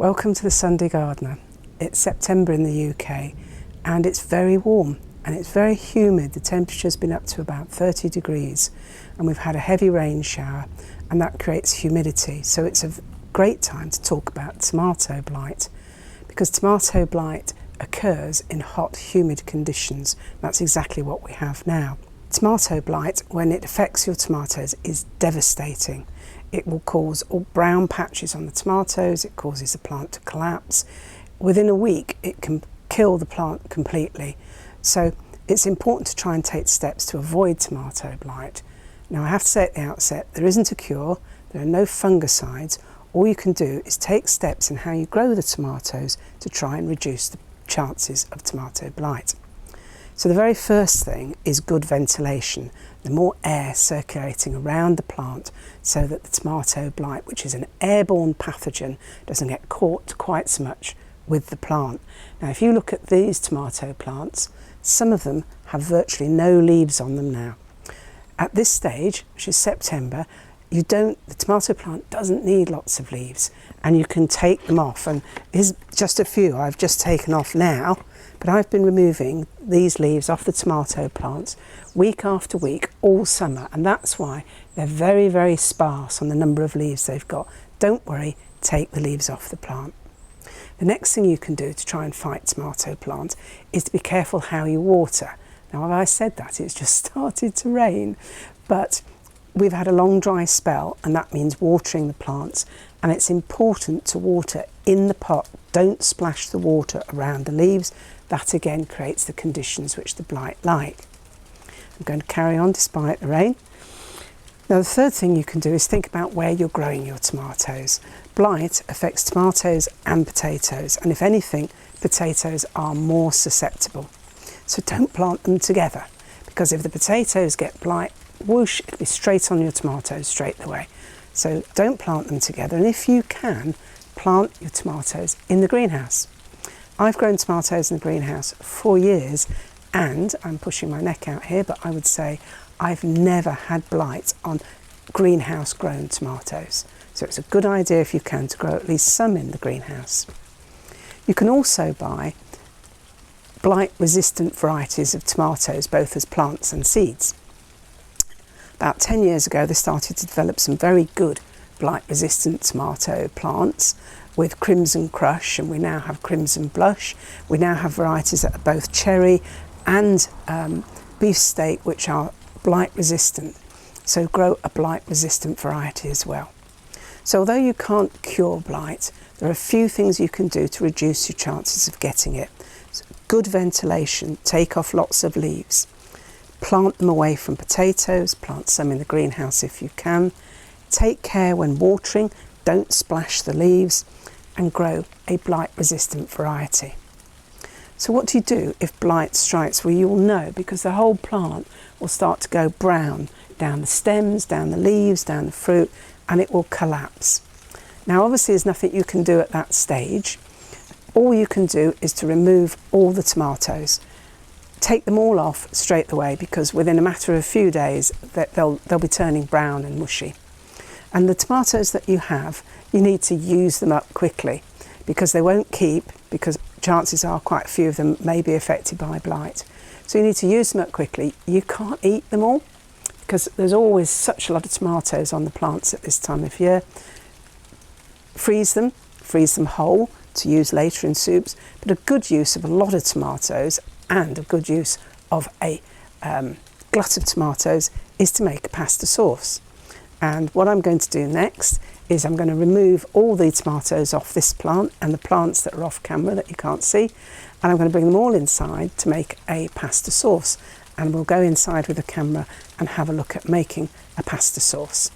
Welcome to the Sunday Gardener. It's September in the UK and it's very warm and it's very humid. The temperature's been up to about 30 degrees and we've had a heavy rain shower and that creates humidity. So it's a great time to talk about tomato blight, because tomato blight occurs in hot, humid conditions. That's exactly what we have now. Tomato blight, when it affects your tomatoes, is devastating. It will cause all brown patches on the tomatoes, it causes the plant to collapse. Within a week, it can kill the plant completely. So it's important to try and take steps to avoid tomato blight. Now I have to say at the outset, there isn't a cure, there are no fungicides. All you can do is take steps in how you grow the tomatoes to try and reduce the chances of tomato blight. So the very first thing is good ventilation, the more air circulating around the plant so that the tomato blight, which is an airborne pathogen, doesn't get caught quite so much with the plant. Now if you look at these tomato plants, some of them have virtually no leaves on them now. At this stage, which is September, the tomato plant doesn't need lots of leaves and you can take them off, and here's just a few I've just taken off now. But I've been removing these leaves off the tomato plants week after week all summer, and that's why they're very, very sparse on the number of leaves they've got. Don't worry, take the leaves off the plant. The next thing you can do to try and fight tomato plant is to be careful how you water. Now, as I said that, it's just started to rain, but we've had a long dry spell and that means watering the plants, and it's important to water in the pot. Don't splash the water around the leaves. That again creates the conditions which the blight like. I'm going to carry on despite the rain. Now the third thing you can do is think about where you're growing your tomatoes. Blight affects tomatoes and potatoes, and if anything, potatoes are more susceptible. So don't plant them together, because if the potatoes get blight, whoosh, it'll be straight on your tomatoes straight away. So don't plant them together, and if you can, plant your tomatoes in the greenhouse. I've grown tomatoes in the greenhouse for years, and I'm pushing my neck out here, but I would say I've never had blight on greenhouse grown tomatoes. So it's a good idea, if you can, to grow at least some in the greenhouse. You can also buy blight resistant varieties of tomatoes, both as plants and seeds. About 10 years ago, they started to develop some very good blight resistant tomato plants with Crimson Crush, and we now have Crimson Blush. We now have varieties that are both cherry and beefsteak, which are blight resistant. So grow a blight resistant variety as well. So although you can't cure blight, there are a few things you can do to reduce your chances of getting it. So good ventilation, take off lots of leaves. Plant them away from potatoes, plant some in the greenhouse if you can. Take care when watering, don't splash the leaves, and grow a blight resistant variety. So what do you do if blight strikes? Well, you'll know, because the whole plant will start to go brown down the stems, down the leaves, down the fruit, and it will collapse. Now obviously there's nothing you can do at that stage. All you can do is to remove all the tomatoes. Take them all off straight away, because within a matter of a few days they'll be turning brown and mushy. And the tomatoes that you have, you need to use them up quickly, because they won't keep, because chances are quite a few of them may be affected by blight. So you need to use them up quickly. You can't eat them all, because there's always such a lot of tomatoes on the plants at this time of year. Freeze them whole to use later in soups, but a good use of a lot of tomatoes and a good use of a glut of tomatoes is to make a pasta sauce. And what I'm going to do next is I'm going to remove all the tomatoes off this plant and the plants that are off camera that you can't see, and I'm going to bring them all inside to make a pasta sauce, and we'll go inside with the camera and have a look at making a pasta sauce.